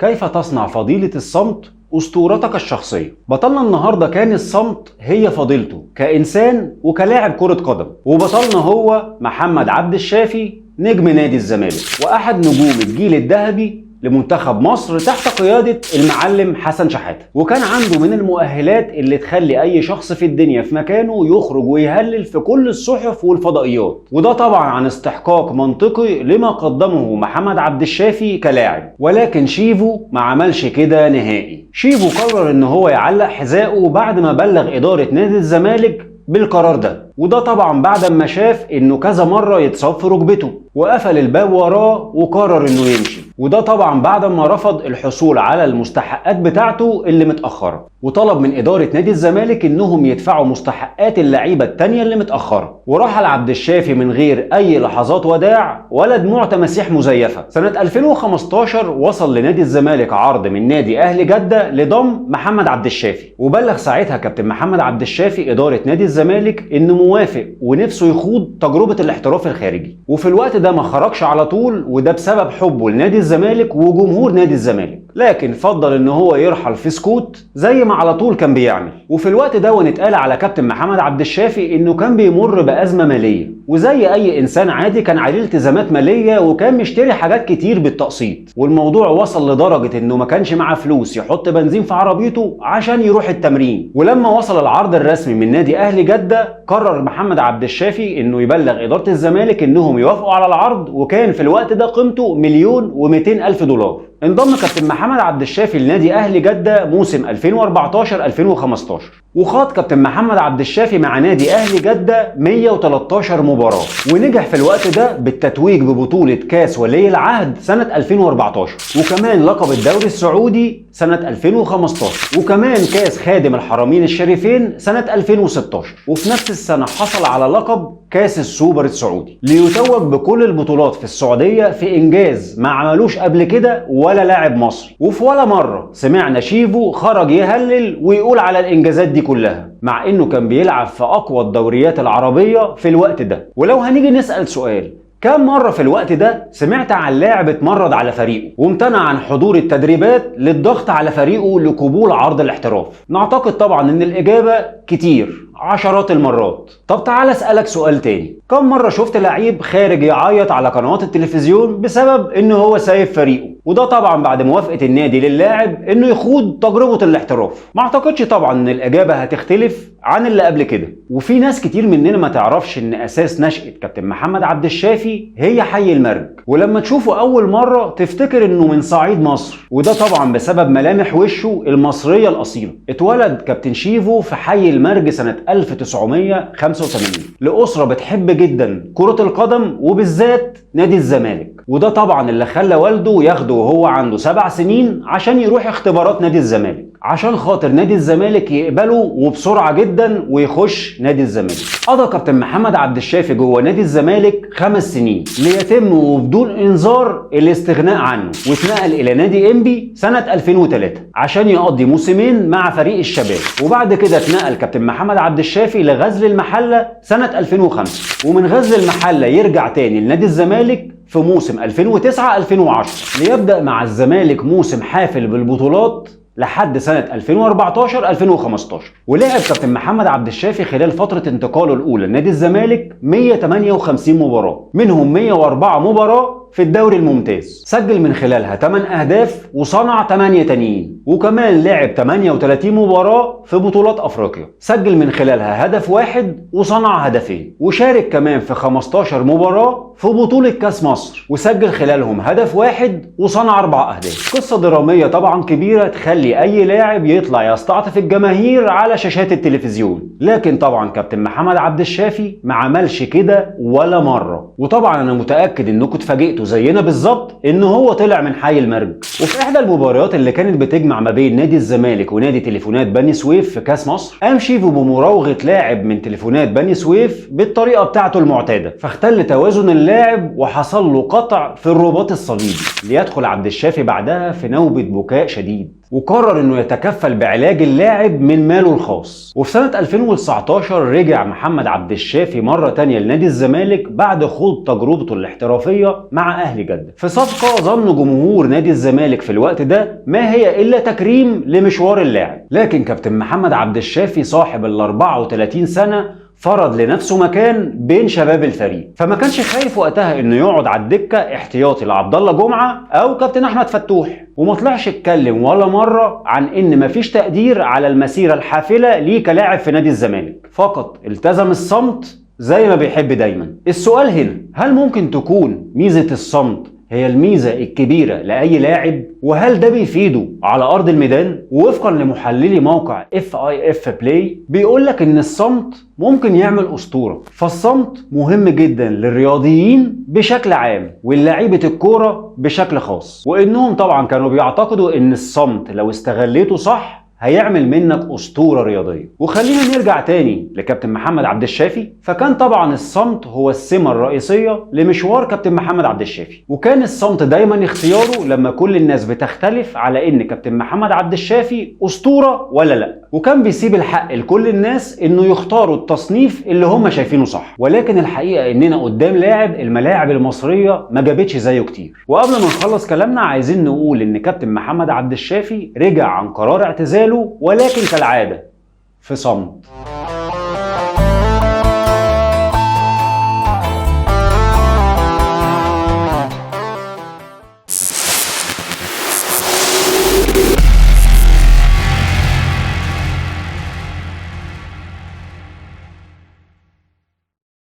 كيف تصنع فضيلة الصمت أسطورتك الشخصية؟ بطلنا النهاردة كان الصمت هي فضيلته كإنسان وكلاعب كرة قدم، وبطلنا هو محمد عبد الشافي نجم نادي الزمالك وأحد نجوم الجيل الذهبي لمنتخب مصر تحت قيادة المعلم حسن شحاتة، وكان عنده من المؤهلات اللي تخلي أي شخص في الدنيا في مكانه يخرج ويهلل في كل الصحف والفضائيات، وده طبعا عن استحقاق منطقي لما قدمه محمد عبد الشافي كلاعب. ولكن شيفو ما عملش كده نهائي. شيفو قرر ان هو يعلق حذائه بعد ما بلغ إدارة نادي الزمالك بالقرار ده، وده طبعا بعد ما شاف انه كذا مرة يتصاب في ركبته وقفل الباب وراه وقرر انه يمشي، وده طبعا بعد ما رفض الحصول على المستحقات بتاعته اللي متأخرة، وطلب من إدارة نادي الزمالك انهم يدفعوا مستحقات اللعيبة التانية اللي متأخرة. ورحل عبد الشافي من غير اي لحظات وداع ولا دموع تماسيح مزيفة. سنة 2015 وصل لنادي الزمالك عرض من نادي اهلي جدة لضم محمد عبد الشافي، وبلغ ساعتها كابتن محمد عبد الشافي إدارة نادي الزمالك انه موافق ونفسه يخوض تجربة الاحتراف الخارجي، وفي الوقت ده ما خرجش على طول، وده بسبب حبه لنادي الزمالك وجمهور نادي الزمالك، لكن فضل ان هو يرحل في سكوت زي ما على طول كان بيعمل. وفي الوقت ده ونتقال على كابتن محمد عبد الشافي انه كان بيمر بأزمة مالية، وزي اي انسان عادي كان عليه التزامات مالية وكان مشتري حاجات كتير بالتقسيط، والموضوع وصل لدرجة انه ما كانش معاه فلوس يحط بنزين في عربيته عشان يروح التمرين. ولما وصل العرض الرسمي من نادي اهلي جدة قرر محمد عبد الشافي انه يبلغ إدارة الزمالك انهم يوافقوا على العرض، وكان في الوقت ده قيمته $1,200,000. انضم كابتن محمد عبد الشافي لنادي اهلي جدة موسم 2014-2015، وخاض كابتن محمد عبد الشافي مع نادي اهلي جدة 113 مباراة، ونجح في الوقت ده بالتتويج ببطولة كاس ولي العهد سنة 2014، وكمان لقب الدوري السعودي سنة 2015، وكمان كاس خادم الحرمين الشريفين سنة 2016، وفي نفس السنة حصل على لقب كاس السوبر السعودي، ليتوج بكل البطولات في السعودية في إنجاز ما عملوش قبل كده ولا لاعب مصري. وفي ولا مرة سمعنا شيفو خرج يهلل ويقول على الإنجازات دي كلها، مع إنه كان بيلعب في أقوى الدوريات العربية في الوقت ده. ولو هنيجي نسأل سؤال، كم مرة في الوقت ده سمعت عن لاعب اتمرد على فريقه وامتنع عن حضور التدريبات للضغط على فريقه لقبول عرض الاحتراف؟ نعتقد طبعا ان الإجابة كتير، عشرات المرات. طب تعال اسألك سؤال تاني، كم مرة شفت لعيب خارج يعيط على قنوات التلفزيون بسبب انه هو سايب فريقه، وده طبعا بعد موافقة النادي للاعب انه يخوض تجربة الاحتراف؟ ما اعتقدش طبعا ان الإجابة هتختلف عن اللي قبل كده. وفي ناس كتير مننا ما تعرفش ان اساس نشأة كابتن محمد عبد الشافي هي حي المرج، ولما تشوفه اول مرة تفتكر انه من صعيد مصر، وده طبعا بسبب ملامح وشه المصرية الأصيلة. اتولد كابتن شيفو في حي المرج سنة 1985 لأسرة بتحب جدا كرة القدم وبالذات نادي الزمالك، وده طبعا اللي خلى والده ياخده وهو عنده 7 سنين عشان يروح اختبارات نادي الزمالك عشان خاطر نادي الزمالك يقبله وبسرعة جدا ويخش نادي الزمالك. قضى كابتن محمد عبد الشافي جوه نادي الزمالك 5 سنين ليتم وبدون انذار الاستغناء عنه، واتنقل الى نادي انبي سنة 2003 عشان يقضي موسمين مع فريق الشباب، وبعد كده اتنقل كابتن محمد عبد الشافي لغزل المحلة سنة 2005، ومن غزل المحلة يرجع تاني لنادي الزمالك في موسم 2009-2010 ليبدأ مع الزمالك موسم حافل بالبطولات لحد سنة 2014-2015. ولعب كابتن محمد عبد الشافي خلال فترة انتقاله الأولى لنادي الزمالك 158 مباراة، منهم 104 مباراة في الدوري الممتاز، سجل من خلالها 8 أهداف وصنع 8 تانيين، وكمان لعب 38 مباراة في بطولات أفريقيا، سجل من خلالها هدف واحد وصنع هدفين، وشارك كمان في 15 مباراة في بطولة كاس مصر وسجل خلالهم هدف واحد وصنع 4 أهداف. قصة درامية طبعا كبيرة تخلي أي لاعب يطلع يستعطف الجماهير على شاشات التلفزيون، لكن طبعا كابتن محمد عبد الشافي ما عملش كده ولا مرة. وطبعا أنا متأكد إنكم اتفاجئتوا زينا بالظبط إن هو طلع من حي المرج. وفي إحدى المباريات اللي كانت بتجمع ما بين نادي الزمالك ونادي تليفونات بني سويف في كاس مصر، قام شيفو بمراوغة لاعب من تليفونات بني سويف بالطريقة بتاعته المعتادة، فاختل توازن اللاعب وحصل له قطع في الرباط الصليبي، ليدخل عبد الشافي بعدها في نوبة بكاء شديد. وقرر انه يتكفل بعلاج اللاعب من ماله الخاص. وفي سنة 2019 رجع محمد عبد الشافي مرة تانية لنادي الزمالك بعد خوض تجربته الاحترافية مع أهلي جدة، في صفقة ظن جمهور نادي الزمالك في الوقت ده ما هي إلا تكريم لمشوار اللاعب. لكن كابتن محمد عبد الشافي صاحب ال 34 سنة فرض لنفسه مكان بين شباب الفريق، فما كانش خايف وقتها انه يقعد على الدكه احتياطي لعبد الله جمعه او كابتن احمد فتوح، وما طلعش اتكلم ولا مره عن ان مفيش تقدير على المسيره الحافله ليه كلاعب في نادي الزمالك، فقط التزم الصمت زي ما بيحب دايما. السؤال هنا، هل ممكن تكون ميزه الصمت هي الميزة الكبيرة لأي لاعب؟ وهل ده بيفيده على أرض الميدان؟ ووفقا لمحللي موقع FIF Play بيقولك إن الصمت ممكن يعمل أسطورة، فالصمت مهم جدا للرياضيين بشكل عام واللاعيبة الكورة بشكل خاص، وإنهم طبعا كانوا بيعتقدوا إن الصمت لو استغليته صح هيعمل منك أسطورة رياضية. وخلينا نرجع تاني لكابتن محمد عبد الشافي، فكان طبعا الصمت هو السمة الرئيسية لمشوار كابتن محمد عبد الشافي، وكان الصمت دايما اختياره لما كل الناس بتختلف على ان كابتن محمد عبد الشافي أسطورة ولا لا، وكان بيسيب الحق لكل الناس انه يختاروا التصنيف اللي هم شايفينه صح. ولكن الحقيقة اننا قدام لاعب الملاعب المصرية ما جابتش زيه كتير. وقبل ما نخلص كلامنا عايزين نقول ان كابتن محمد عبد الشافي رجع عن قرار اعتزاله، ولكن كالعادة في صمت.